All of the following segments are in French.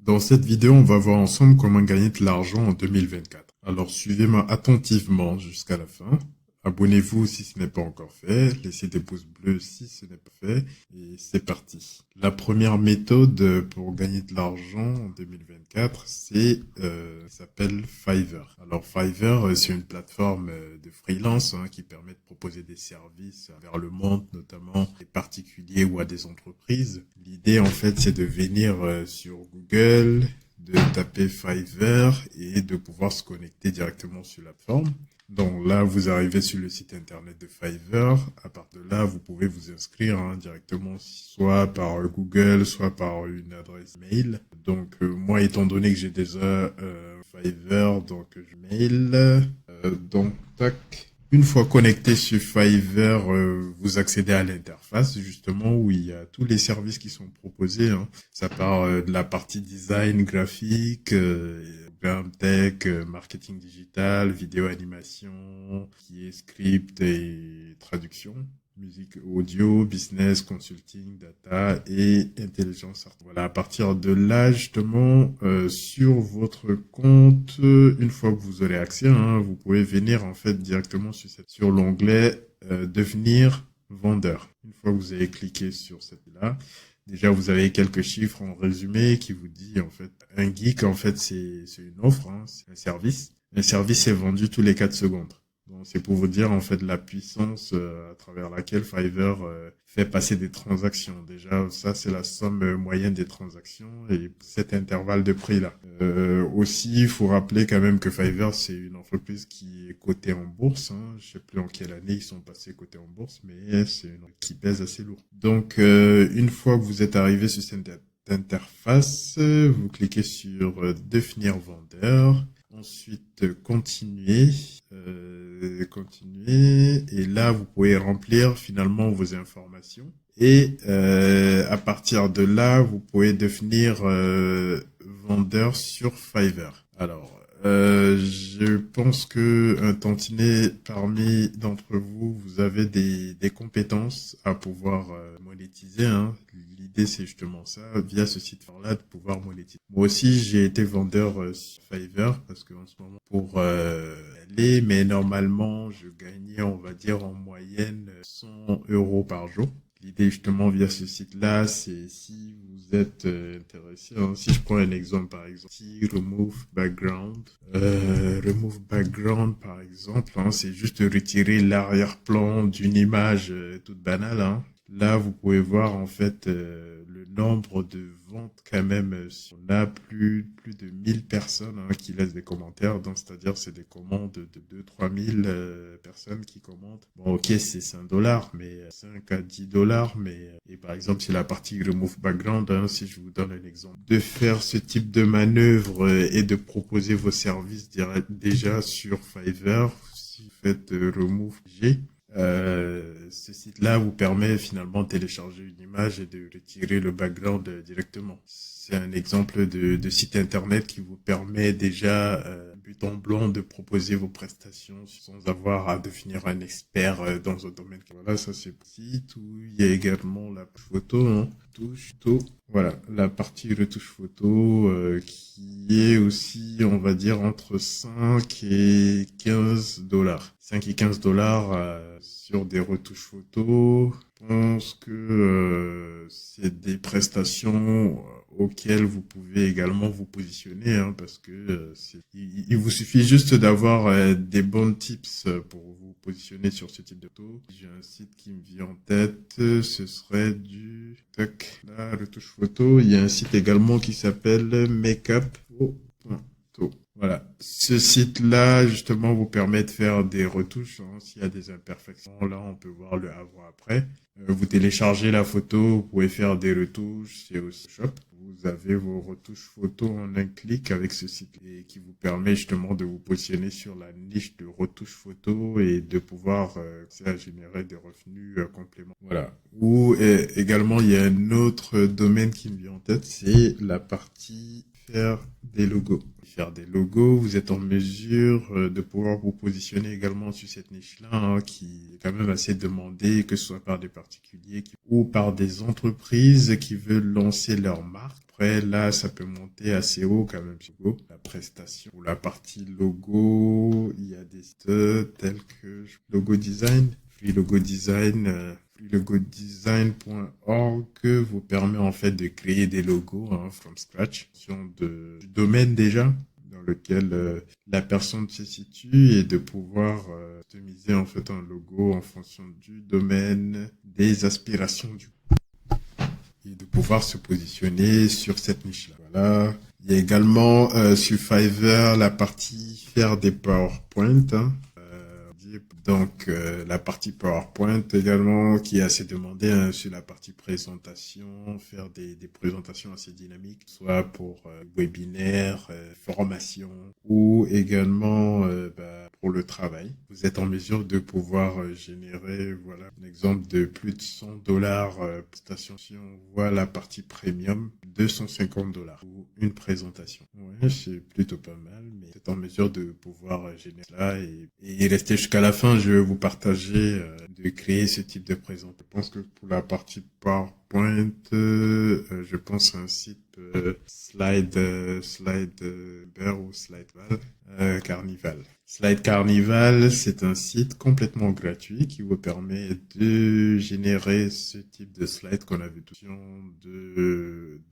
Dans cette vidéo, on va voir ensemble comment gagner de l'argent en 2024. Alors suivez-moi attentivement jusqu'à la fin. Abonnez-vous si ce n'est pas encore fait. Laissez des pouces bleus si ce n'est pas fait. Et c'est parti. La première méthode pour gagner de l'argent en 2024, s'appelle Fiverr. Alors Fiverr, c'est une plateforme de freelance qui permet de proposer des services vers le monde, notamment des particuliers ou à des entreprises. L'idée, en fait, c'est de venir sur Google, de taper Fiverr et de pouvoir se connecter directement sur la plateforme. Donc là, vous arrivez sur le site internet de Fiverr. À partir de là, vous pouvez vous inscrire directement, soit par Google, soit par une adresse mail. Donc moi, étant donné que j'ai déjà Fiverr, donc je mail. Donc tac. Une fois connecté sur Fiverr, vous accédez à l'interface justement où il y a tous les services qui sont proposés. Ça part de la partie design, graphique, tech, marketing digital, vidéo animation, qui est script et traduction, musique audio, business, consulting, data et intelligence artificielle. Voilà, à partir de là, justement, sur votre compte, une fois que vous aurez accès, vous pouvez venir en fait directement sur l'onglet devenir vendeur. Une fois que vous avez cliqué sur cette-là, déjà, vous avez quelques chiffres en résumé qui vous dit, en fait, un geek, en fait, c'est une offre, c'est un service. Un service est vendu tous les 4 secondes. Donc, c'est pour vous dire, en fait, la puissance à travers laquelle Fiverr fait passer des transactions. Déjà, ça, c'est la somme moyenne des transactions et cet intervalle de prix-là. Aussi, il faut rappeler quand même que Fiverr, c'est une entreprise qui est cotée en bourse. Je sais plus en quelle année ils sont passés cotés en bourse, mais c'est une qui pèse assez lourd. Donc, une fois que vous êtes arrivé sur cette interface, vous cliquez sur définir vendeur. Ensuite, continuer, et là, vous pouvez remplir finalement vos informations. Et à partir de là, vous pouvez devenir vendeur sur Fiverr. Alors, je pense que un tantinet parmi d'entre vous, vous avez des compétences à pouvoir monétiser. L'idée, c'est justement ça, via ce site-là, de pouvoir monétiser. Moi aussi, j'ai été vendeur sur Fiverr parce qu'en ce moment, pour aller, mais normalement, je gagnais, on va dire, en moyenne 100 € par jour. L'idée justement via ce site-là, c'est si vous êtes intéressé, si je prends un exemple par exemple, si remove background par exemple, c'est juste retirer l'arrière-plan d'une image toute banale. Là, vous pouvez voir en fait le nombre de ventes quand même. On a plus de 1000 personnes qui laissent des commentaires. Donc, c'est-à-dire c'est des commandes de 2-3 000 personnes qui commentent. Bon, ok, c'est 5 $, mais 5 à 10 $. Mais et par exemple, c'est la partie remove background. Si je vous donne un exemple, de faire ce type de manœuvre et de proposer vos services déjà sur Fiverr, si vous faites remove G. Ce site-là vous permet finalement de télécharger une image et de retirer le background directement. C'est un exemple de site internet qui vous permet déjà, but en blanc, de proposer vos prestations sans avoir à devenir un expert dans un domaine. Voilà, ça c'est le site où il y a également la photo, touche photo. Voilà, la partie retouche photo qui est aussi, on va dire, entre 5 et 15 $. 5 et 15 $ sur des retouches photos. Je pense que c'est des prestations auxquelles vous pouvez également vous positionner, parce que il vous suffit juste d'avoir des bons tips pour vous positionner sur ce type de photo. J'ai un site qui me vient en tête, ce serait du la retouche photo. Il y a un site également qui s'appelle makeup.to. Voilà. Ce site-là, justement, vous permet de faire des retouches. S'il y a des imperfections, là, on peut voir le avant-après. Vous téléchargez la photo, vous pouvez faire des retouches. C'est aussi Shop. Vous avez vos retouches photos en un clic avec ce site et qui vous permet justement de vous positionner sur la niche de retouches photos et de pouvoir générer des revenus complémentaires. Voilà. Ou également, il y a un autre domaine qui me vient en tête, c'est la partie faire des logos. Faire des logos, vous êtes en mesure de pouvoir vous positionner également sur cette niche-là, hein, qui est quand même assez demandée, que ce soit par des particuliers ou par des entreprises qui veulent lancer leur marque. Après, là, ça peut monter assez haut quand même. La prestation. Pour la partie logo, il y a des sites tels que Logo Design, Free Logo Design, freelogodesign.org vous permet en fait de créer des logos from scratch, du domaine déjà dans lequel la personne se situe et de pouvoir customiser en fait un logo en fonction du domaine, des aspirations et de pouvoir se positionner sur cette niche-là. Voilà. Il y a également sur Fiverr la partie faire des PowerPoint. Donc la partie PowerPoint également qui est assez demandée sur la partie présentation, faire des présentations assez dynamiques, soit pour webinaires, formations ou également pour le travail. Vous êtes en mesure de pouvoir générer, voilà, un exemple de plus de $100 prestation. Si on voit la partie premium, $250 pour une présentation. Ouais, c'est plutôt pas mal, mais vous êtes en mesure de pouvoir générer ça et rester jusqu'à la fin. Je vais vous partager de créer ce type de présentation. Je pense que pour la partie PowerPoint, je pense à un site Slidebear ou Carnival. Slide Carnival, c'est un site complètement gratuit qui vous permet de générer ce type de slide qu'on avait tout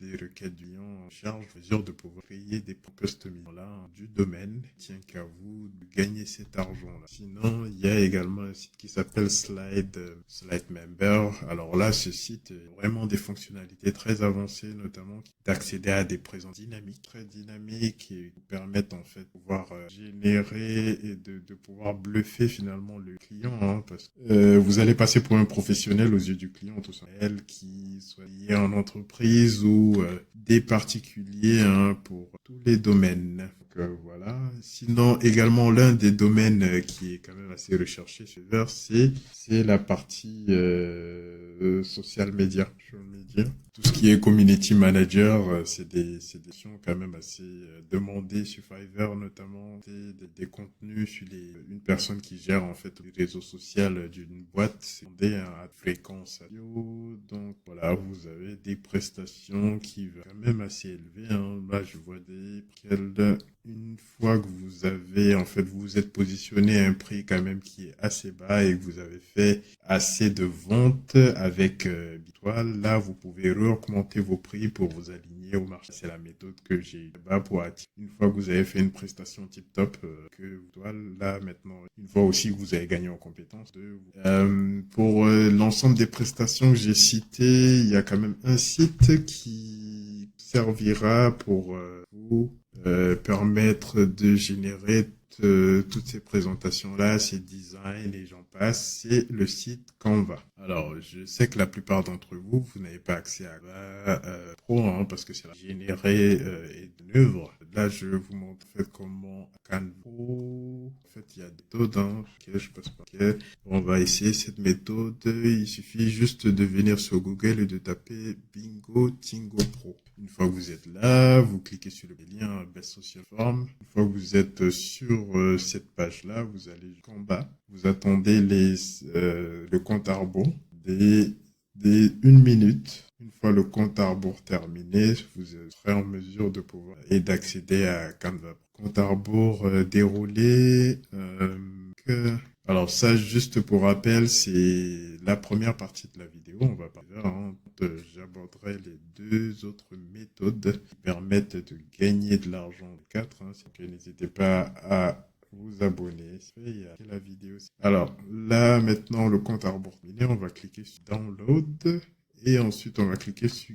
des requêtes du client en charge, mesure de pouvoir créer des customisations là du domaine. Tiens qu'à vous de gagner cet argent-là. Sinon, il y a également un site qui s'appelle Slide Member. Alors là, ce site a vraiment des fonctionnalités très avancées, notamment d'accéder à des présentations dynamiques, très dynamiques et vous permettent en fait de pouvoir générer et de pouvoir bluffer finalement le client, hein, parce que vous allez passer pour un professionnel aux yeux du client, tout ça. Elle qui soit liée en entreprise ou des particuliers, hein, pour tous les domaines. Donc, voilà. Sinon, également, l'un des domaines qui est quand même assez recherché chez Fiverr, c'est la partie social media. Tout ce qui est community manager, c'est des questions quand même assez demandées sur Fiverr, notamment des contenus sur une personne qui gère en fait les réseaux sociaux d'une boîte, c'est demandé à fréquence radio. Donc voilà, vous avez des prestations qui vont quand même assez élevées, hein. Là, je vois une fois que vous avez, en fait, vous vous êtes positionné à un prix quand même qui est assez bas et que vous avez fait assez de ventes avec Bitwal, là, vous pouvez augmenter vos prix pour vous aligner au marché. C'est la méthode que j'ai là pour attirer. Une fois que vous avez fait une prestation tip top, là, maintenant, une fois aussi que vous avez gagné en compétences, pour l'ensemble des prestations que j'ai citées, il y a quand même un site qui servira pour vous permettre de générer toutes ces présentations-là, ces designs et j'en passe, c'est le site Canva. Alors, je sais que la plupart d'entre vous, vous n'avez pas accès à Canva Pro, hein, parce que c'est généré et une œuvre. Là, je vous montre en fait comment Canva Pro, en fait, il y a des méthodes, hein, je passe par on va essayer cette méthode. Il suffit juste de venir sur Google et de taper Bingo Tingo Pro. Une fois que vous êtes là, vous cliquez sur le lien Best Social Form. Une fois que vous êtes sur cette page-là, vous allez en bas. Vous attendez le compte à rebours des 1 minute. Une fois le compte à rebours terminé, vous serez en mesure de pouvoir et d'accéder à Canva. Compte à rebours déroulé. Alors ça, juste pour rappel, c'est la première partie de la vidéo. On va parler, hein. J'aborderai les 2 autres méthodes qui permettent de gagner de l'argent. 4, hein, donc n'hésitez pas à vous abonner. Il y a la vidéo. Alors là, maintenant, le compte à rebours terminé, on va cliquer sur Download et ensuite on va cliquer sur